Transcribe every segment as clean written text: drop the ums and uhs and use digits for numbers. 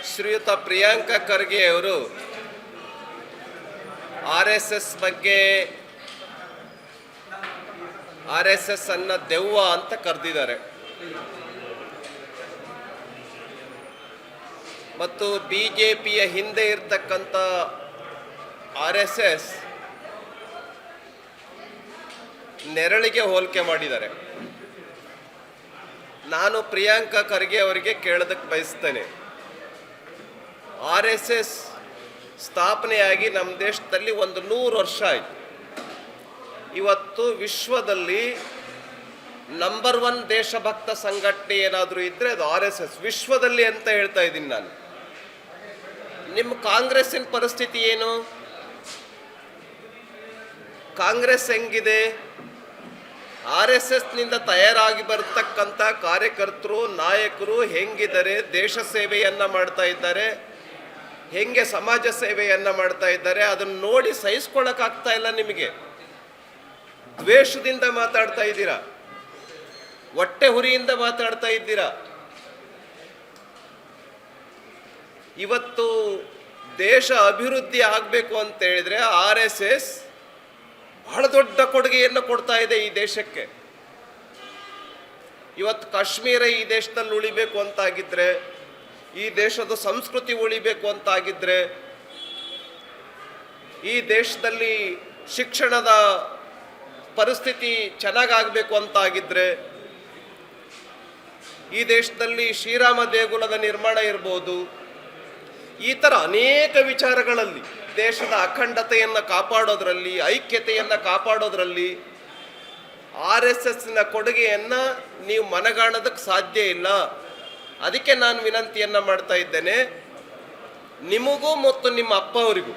ಶ್ರೀಯುತ ಪ್ರಿಯಾಂಕ ಖರ್ಗೆ ಅವರು RSS ಬಗ್ಗೆ RSS ಅನ್ನ ದೆವ್ವ ಅಂತ ಕರೆದಿದ್ದಾರೆ ಮತ್ತು ಬಿಜೆಪಿಯ ಹಿಂದೆ ಇರತಕ್ಕಂತ RSS ನೆರಳಿಗೆ ಹೋಲಿಕೆ ಮಾಡಿದ್ದಾರೆ. ನಾನು ಪ್ರಿಯಾಂಕ ಖರ್ಗೆ ಅವರಿಗೆ ಕೇಳೋದಕ್ಕೆ ಬಯಸ್ತೇನೆ, RSS ಸ್ಥಾಪನೆಯಾಗಿ ನಮ್ಮ ದೇಶದಲ್ಲಿ 100 ವರ್ಷ ಆಯಿತು. ಇವತ್ತು ವಿಶ್ವದಲ್ಲಿ ನಂಬರ್ 1 ದೇಶಭಕ್ತ ಸಂಘಟನೆ ಏನಾದರೂ ಇದ್ದರೆ ಅದು RSS ವಿಶ್ವದಲ್ಲಿ ಅಂತ ಹೇಳ್ತಾ ಇದ್ದೀನಿ ನಾನು. ನಿಮ್ಮ ಕಾಂಗ್ರೆಸ್ಸಿನ ಪರಿಸ್ಥಿತಿ ಏನು? ಕಾಂಗ್ರೆಸ್ ಹೆಂಗಿದೆ? RSSನಿಂದ ತಯಾರಾಗಿ ಬರತಕ್ಕಂಥ ಕಾರ್ಯಕರ್ತರು ನಾಯಕರು ಹೆಂಗಿದ್ದಾರೆ, ದೇಶ ಸೇವೆಯನ್ನು ಮಾಡ್ತಾ ಇದ್ದಾರೆ, ಹೆಂಗೆ ಸಮಾಜ ಸೇವೆಯನ್ನು ಮಾಡ್ತಾ ಇದ್ದಾರೆ, ಅದನ್ನು ನೋಡಿ ಸಹಿಸ್ಕೊಳ್ಳೋಕ್ಕಾಗ್ತಾ ಇಲ್ಲ. ನಿಮಗೆ ದ್ವೇಷದಿಂದ ಮಾತಾಡ್ತಾ ಇದ್ದೀರಾ, ಹೊಟ್ಟೆ ಹುರಿಯಿಂದ ಮಾತಾಡ್ತಾ ಇದ್ದೀರಾ. ಇವತ್ತು ದೇಶ ಅಭಿವೃದ್ಧಿ ಆಗಬೇಕು ಅಂತ ಹೇಳಿದ್ರೆ RSS ಬಹಳ ದೊಡ್ಡ ಕೊಡುಗೆಯನ್ನು ಕೊಡ್ತಾ ಇದೆ ಈ ದೇಶಕ್ಕೆ. ಇವತ್ತು ಕಾಶ್ಮೀರ ಈ ದೇಶದಲ್ಲಿ ಉಳಿಬೇಕು ಅಂತಾಗಿದ್ರೆ, ಈ ದೇಶದ ಸಂಸ್ಕೃತಿ ಉಳಿಬೇಕು ಅಂತಾಗಿದ್ರೆ, ಈ ದೇಶದಲ್ಲಿ ಶಿಕ್ಷಣದ ಪರಿಸ್ಥಿತಿ ಚೆನ್ನಾಗಾಗಬೇಕು ಅಂತಾಗಿದ್ರೆ, ಈ ದೇಶದಲ್ಲಿ ಶ್ರೀರಾಮ ದೇಗುಲದ ನಿರ್ಮಾಣ ಇರ್ಬೋದು, ಈ ಥರ ಅನೇಕ ವಿಚಾರಗಳಲ್ಲಿ ದೇಶದ ಅಖಂಡತೆಯನ್ನು ಕಾಪಾಡೋದ್ರಲ್ಲಿ, ಐಕ್ಯತೆಯನ್ನು ಕಾಪಾಡೋದ್ರಲ್ಲಿ RSSನ ಕೊಡುಗೆಯನ್ನು ನೀವು ಮನಗಾಣೋದಕ್ಕೆ ಸಾಧ್ಯ ಇಲ್ಲ. ಅದಕ್ಕೆ ನಾನು ವಿನಂತಿಯನ್ನು ಮಾಡ್ತಾ ಇದ್ದೇನೆ, ನಿಮಗೂ ಮತ್ತು ನಿಮ್ಮ ಅಪ್ಪ ಅವರಿಗೂ,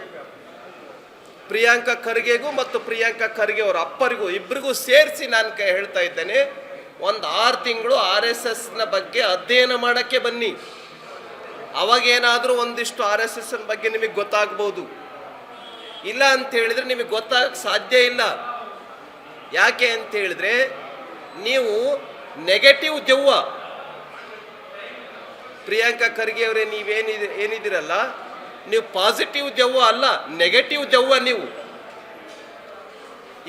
ಪ್ರಿಯಾಂಕ ಖರ್ಗೆಗೂ ಮತ್ತು ಪ್ರಿಯಾಂಕ ಖರ್ಗೆ ಅವರ ಅಪ್ಪರಿಗೂ ಇಬ್ಬರಿಗೂ ಸೇರಿಸಿ ನಾನು ಹೇಳ್ತಾ ಇದ್ದೇನೆ, ಒಂದು 6 ತಿಂಗಳು RSSನ ಬಗ್ಗೆ ಅಧ್ಯಯನ ಮಾಡೋಕ್ಕೆ ಬನ್ನಿ. ಅವಾಗೇನಾದರೂ ಒಂದಿಷ್ಟು RSSನ ಬಗ್ಗೆ ನಿಮಗೆ ಗೊತ್ತಾಗ್ಬೋದು. ಇಲ್ಲ ಅಂತ ಹೇಳಿದ್ರೆ ನಿಮಗೆ ಗೊತ್ತಾಗಕ್ಕೆ ಸಾಧ್ಯ ಇಲ್ಲ. ಯಾಕೆ ಅಂತ ಹೇಳಿದ್ರೆ ನೀವು ನೆಗೆಟಿವ್ ದೆವ್ವ. ಪ್ರಿಯಾಂಕ ಖರ್ಗೆ ಅವರೇ, ಏನಿದ್ದೀರಲ್ಲ, ನೀವು ಪಾಸಿಟಿವ್ ದೆವ್ವ ಅಲ್ಲ, ನೆಗೆಟಿವ್ ದೆವ್ವ ನೀವು.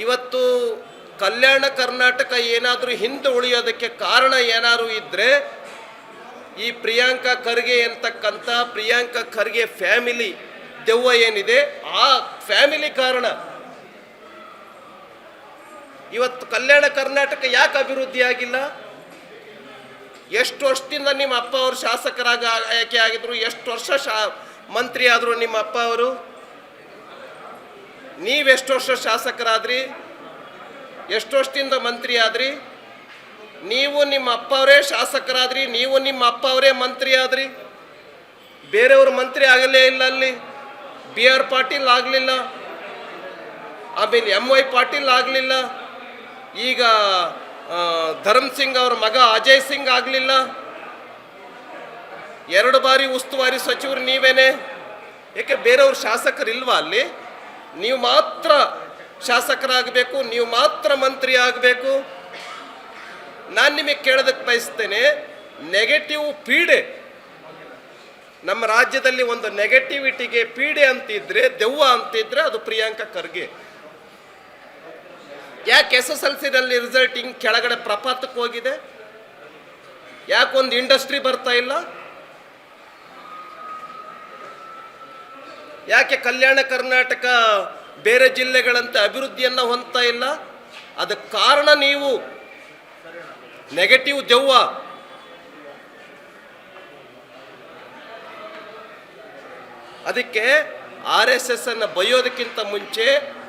ಇವತ್ತು ಕಲ್ಯಾಣ ಕರ್ನಾಟಕ ಏನಾದರೂ ಹಿಂದೆ ಉಳಿಯೋದಕ್ಕೆ ಕಾರಣ ಏನಾದರೂ ಇದ್ದರೆ ಈ ಪ್ರಿಯಾಂಕ ಖರ್ಗೆ ಅಂತಕ್ಕಂಥ ಪ್ರಿಯಾಂಕ ಖರ್ಗೆ ಫ್ಯಾಮಿಲಿ ದೆವ್ವ ಏನಿದೆ ಆ ಫ್ಯಾಮಿಲಿ ಕಾರಣ. ಇವತ್ತು ಕಲ್ಯಾಣ ಕರ್ನಾಟಕ ಯಾಕೆ ಅಭಿವೃದ್ಧಿ ಆಗಿಲ್ಲ? ಎಷ್ಟು ವರ್ಷದಿಂದ ನಿಮ್ಮ ಅಪ್ಪ ಅವರು ಶಾಸಕರಾಗಿ ಆಯ್ಕೆ ಆಗಿದ್ರು? ಎಷ್ಟು ವರ್ಷ ಮಂತ್ರಿ ಆದರು ನಿಮ್ಮ ಅಪ್ಪ ಅವರು? ನೀವೆಷ್ಟು ವರ್ಷ ಶಾಸಕರಾದ್ರಿ? ಎಷ್ಟು ವರ್ಷದಿಂದ ಮಂತ್ರಿ ಆದ್ರಿ? ನೀವು ನಿಮ್ಮ ಅಪ್ಪ ಅವರೇ ಶಾಸಕರಾದ್ರಿ, ನೀವು ನಿಮ್ಮ ಅಪ್ಪ ಅವರೇ ಮಂತ್ರಿ ಆದ್ರಿ. ಬೇರೆಯವರು ಮಂತ್ರಿ ಆಗಲೇ ಇಲ್ಲ. ಅಲ್ಲಿ BR ಪಾಟೀಲ್ ಆಗಲಿಲ್ಲ, ಆಮೇಲೆ MY ಪಾಟೀಲ್ ಆಗಲಿಲ್ಲ, ಈಗ ಧರ್ಮ್ ಸಿಂಗ್ ಅವ್ರ ಮಗ ಅಜಯ್ ಸಿಂಗ್ ಆಗಲಿಲ್ಲ. 2 ಬಾರಿ ಉಸ್ತುವಾರಿ ಸಚಿವರು ನೀವೇನೆ. ಏಕೆ ಬೇರೆಯವ್ರು ಶಾಸಕರಿಲ್ವಾ ಅಲ್ಲಿ? ನೀವು ಮಾತ್ರ ಶಾಸಕರಾಗಬೇಕು, ನೀವು ಮಾತ್ರ ಮಂತ್ರಿ ಆಗಬೇಕು. ನಾನು ನಿಮಗೆ ಕೇಳೋದಕ್ಕೆ ಬಯಸ್ತೇನೆ, ನೆಗೆಟಿವ್ ಪೀಡೆ ನಮ್ಮ ರಾಜ್ಯದಲ್ಲಿ ಒಂದು ನೆಗೆಟಿವಿಟಿಗೆ ಪೀಡೆ ಅಂತಿದ್ರೆ, ದೆವ್ವ ಅಂತಿದ್ರೆ ಅದು ಪ್ರಿಯಾಂಕ ಖರ್ಗೆ. ಯಾಕೆ SSLCನಲ್ಲಿ ರಿಸಲ್ಟ್ ಹಿಂಗೆ ಕೆಳಗಡೆ ಪ್ರಪಾತಕ್ಕೆ ಹೋಗಿದೆ? ಯಾಕೊಂದು ಇಂಡಸ್ಟ್ರಿ ಬರ್ತಾ ಇಲ್ಲ? ಯಾಕೆ ಕಲ್ಯಾಣ ಕರ್ನಾಟಕ ಬೇರೆ ಜಿಲ್ಲೆಗಳಂತೆ ಅಭಿವೃದ್ಧಿಯನ್ನು ಹೊಂದ್ತಾ ಇಲ್ಲ? ಅದಕ್ಕೆ ಕಾರಣ ನೀವು ನೆಗೆಟಿವ್ ದೆವ್ವ. ಅದಕ್ಕೆ RSS ಅನ್ನು ಬೈಯೋದಕ್ಕಿಂತ ಮುಂಚೆ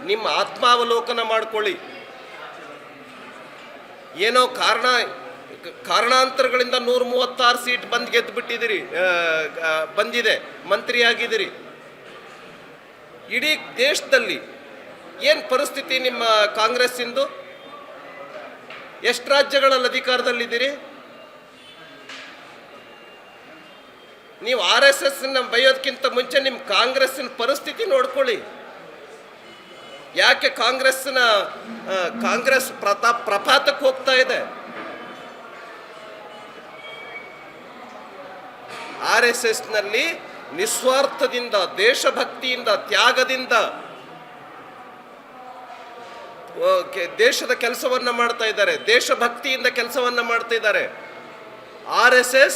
ನಿಮ್ಮ ಆತ್ಮಾವಲೋಕನ ಮಾಡ್ಕೊಳ್ಳಿ. ಏನೋ ಕಾರಣಾಂತರಗಳಿಂದ 136 ಸೀಟ್ ಗೆದ್ದು ಬಿಟ್ಟಿದ್ದೀರಿ, ಬಂದಿದೆ, ಮಂತ್ರಿ ಆಗಿದ್ದೀರಿ. ಇಡೀ ದೇಶದಲ್ಲಿ ಏನು ಪರಿಸ್ಥಿತಿ ನಿಮ್ಮ ಕಾಂಗ್ರೆಸ್ಸಿಂದು? ಎಷ್ಟು ರಾಜ್ಯಗಳಲ್ಲಿ ಅಧಿಕಾರದಲ್ಲಿದ್ದೀರಿ? ನೀವು RSSನ ಬೈಯೋದಕ್ಕಿಂತ ಮುಂಚೆ ನಿಮ್ಮ ಕಾಂಗ್ರೆಸ್ಸಿನ ಪರಿಸ್ಥಿತಿ ನೋಡ್ಕೊಳ್ಳಿ. ಯಾಕೆ ಕಾಂಗ್ರೆಸ್ ಪ್ರಪಾತಕ್ಕೆ ಹೋಗ್ತಾ ಇದೆ? RSSನಲ್ಲಿ ನಿಸ್ವಾರ್ಥದಿಂದ, ದೇಶಭಕ್ತಿಯಿಂದ, ತ್ಯಾಗದಿಂದ ದೇಶದ ಕೆಲಸವನ್ನ ಮಾಡ್ತಾ ಇದ್ದಾರೆ, ದೇಶಭಕ್ತಿಯಿಂದ ಕೆಲಸವನ್ನ ಮಾಡ್ತಾ ಇದ್ದಾರೆ. RSS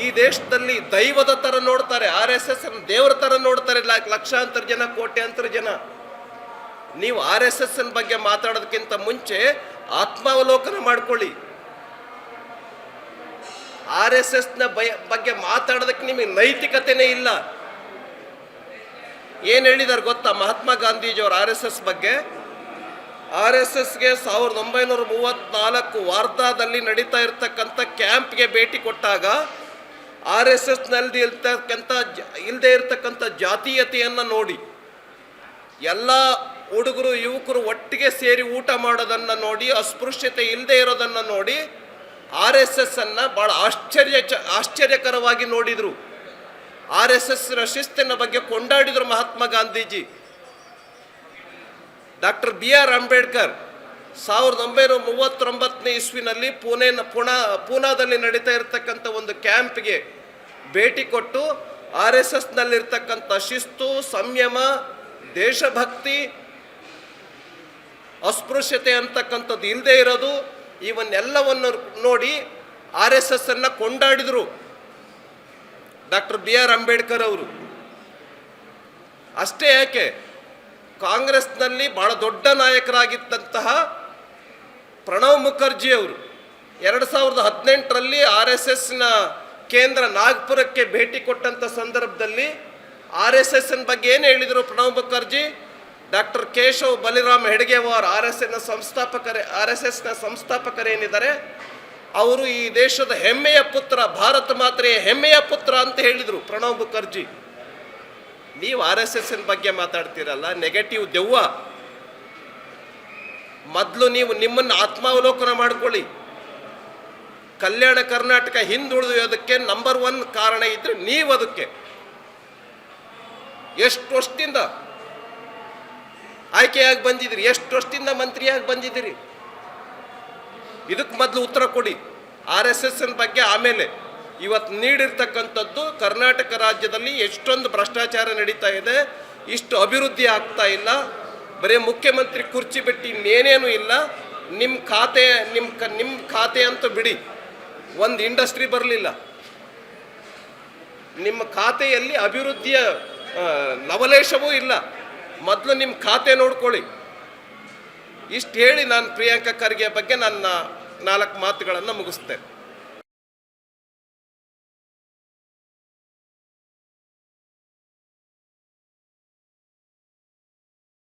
ಈ ದೇಶದಲ್ಲಿ ದೈವದ ತರ ನೋಡ್ತಾರೆ, RSS ದೇವರ ತರ ನೋಡ್ತಾರೆ ಲಕ್ಷಾಂತರ ಜನ, ಕೋಟ್ಯಾಂತರ ಜನ. ನೀವು RSS ಬಗ್ಗೆ ಮಾತಾಡೋದಕ್ಕಿಂತ ಮುಂಚೆ ಆತ್ಮಾವಲೋಕನ ಮಾಡ್ಕೊಳ್ಳಿ. RSS ಬಗ್ಗೆ ಮಾತಾಡೋದಕ್ಕೆ ನಿಮಗೆ ನೈತಿಕತೆನೇ ಇಲ್ಲ. ಏನು ಹೇಳಿದಾರೆ ಗೊತ್ತಾ ಮಹಾತ್ಮ ಗಾಂಧೀಜಿಯವರು RSS ಬಗ್ಗೆ? RSSಗೆ 1934 ವಾರ್ಧಾದಲ್ಲಿ ನಡೀತಾ ಇರ್ತಕ್ಕಂಥ ಕ್ಯಾಂಪ್ಗೆ ಭೇಟಿ ಕೊಟ್ಟಾಗ RSSನಲ್ಲಿ ಇಲ್ಲದೆ ಇರ್ತಕ್ಕಂಥ ಜಾತೀಯತೆಯನ್ನು ನೋಡಿ, ಎಲ್ಲ ಹುಡುಗರು ಯುವಕರು ಒಟ್ಟಿಗೆ ಸೇರಿ ಊಟ ಮಾಡೋದನ್ನು ನೋಡಿ, ಅಸ್ಪೃಶ್ಯತೆ ಇಲ್ಲದೆ ಇರೋದನ್ನು ನೋಡಿ RSS ಅನ್ನು ಭಾಳ ಆಶ್ಚರ್ಯಕರವಾಗಿ ನೋಡಿದರು. RSSನ ಶಿಸ್ತಿನ ಬಗ್ಗೆ ಕೊಂಡಾಡಿದರು ಮಹಾತ್ಮ ಗಾಂಧೀಜಿ. ಡಾಕ್ಟರ್ BR ಅಂಬೇಡ್ಕರ್ 1939 ಇಸ್ವಿನಲ್ಲಿ ಪೂನಾದಲ್ಲಿ ನಡೀತಾ ಇರತಕ್ಕಂಥ ಒಂದು ಕ್ಯಾಂಪ್ಗೆ ಭೇಟಿ ಕೊಟ್ಟು RSSನಲ್ಲಿರ್ತಕ್ಕಂಥ ಶಿಸ್ತು, ಸಂಯಮ, ದೇಶಭಕ್ತಿ, ಅಸ್ಪೃಶ್ಯತೆ ಅಂತಕ್ಕಂಥದ್ದು ಇಲ್ಲದೆ ಇರೋದು, ಇವನ್ನೆಲ್ಲವನ್ನು ನೋಡಿ RSS ಅನ್ನು ಕೊಂಡಾಡಿದರು ಡಾಕ್ಟರ್ BR ಅಂಬೇಡ್ಕರ್ ಅವರು. ಅಷ್ಟೇ ಯಾಕೆ, ಕಾಂಗ್ರೆಸ್ನಲ್ಲಿ ಬಹಳ ದೊಡ್ಡ ನಾಯಕರಾಗಿದ್ದಂತಹ ಪ್ರಣವ್ ಮುಖರ್ಜಿ ಅವರು 2018ರಲ್ಲಿ RSSನ ಕೇಂದ್ರ ನಾಗ್ಪುರಕ್ಕೆ ಭೇಟಿ ಕೊಟ್ಟಂಥ ಸಂದರ್ಭದಲ್ಲಿ RSSನ ಬಗ್ಗೆ ಏನು ಹೇಳಿದರು ಪ್ರಣವ್ ಮುಖರ್ಜಿ? ಡಾಕ್ಟರ್ ಕೇಶವ್ ಬಲಿರಾಮ್ ಹೆಡ್ಗೇವಾರ್ RSSನ ಸಂಸ್ಥಾಪಕರೇನಿದ್ದಾರೆ ಅವರು ಈ ದೇಶದ ಹೆಮ್ಮೆಯ ಪುತ್ರ, ಭಾರತ ಮಾತೆಯ ಹೆಮ್ಮೆಯ ಪುತ್ರ ಅಂತ ಹೇಳಿದರು ಪ್ರಣವ್ ಮುಖರ್ಜಿ. ನೀವು RSSನ ಬಗ್ಗೆ ಮಾತಾಡ್ತೀರಲ್ಲ, ನೆಗೆಟಿವ್ ದೆವ್ವ. ಮೊದಲು ನೀವು ನಿಮ್ಮನ್ನು ಆತ್ಮಾವಲೋಕನ ಮಾಡ್ಕೊಳ್ಳಿ. ಕಲ್ಯಾಣ ಕರ್ನಾಟಕ ಹಿಂದುಳಿಯೋದಕ್ಕೆ ನಂಬರ್ 1 ಕಾರಣ ಇದ್ರೆ ನೀವು ಅದಕ್ಕೆ. ಎಷ್ಟು ವರ್ಷದಿಂದ ಆಯ್ಕೆಯಾಗಿ ಬಂದಿದ್ದೀರಿ, ಎಷ್ಟು ವರ್ಷದಿಂದ ಮಂತ್ರಿಯಾಗಿ ಬಂದಿದ್ದೀರಿ? ಇದಕ್ಕೆ ಮೊದಲು ಉತ್ತರ ಕೊಡಿ. RSSನ ಬಗ್ಗೆ ಆಮೇಲೆ. ಇವತ್ತು ನೀಡಿರ್ತಕ್ಕಂಥದ್ದು ಕರ್ನಾಟಕ ರಾಜ್ಯದಲ್ಲಿ ಎಷ್ಟೊಂದು ಭ್ರಷ್ಟಾಚಾರ ನಡೀತಾ ಇದೆ, ಇಷ್ಟು ಅಭಿವೃದ್ಧಿ ಆಗ್ತಾ ಇಲ್ಲ, ಬರೀ ಮುಖ್ಯಮಂತ್ರಿ ಕುರ್ಚಿ ಬಿಟ್ಟು ಇನ್ನೇನೇನು ಇಲ್ಲ. ನಿಮ್ಮ ಖಾತೆ ಅಂತೂ ಬಿಡಿ, ಒಂದು ಇಂಡಸ್ಟ್ರಿ ಬರಲಿಲ್ಲ. ನಿಮ್ಮ ಖಾತೆಯಲ್ಲಿ ಅಭಿವೃದ್ಧಿಯ ಲವಲೇಶವೂ ಇಲ್ಲ. ಮೊದಲು ನಿಮ್ಮ ಖಾತೆ ನೋಡ್ಕೊಳ್ಳಿ. ಇಷ್ಟು ಹೇಳಿ ನಾನು ಪ್ರಿಯಾಂಕಾ ಖರ್ಗೆ ಬಗ್ಗೆ ನನ್ನ 4 ಮಾತುಗಳನ್ನು ಮುಗಿಸ್ತೇನೆ.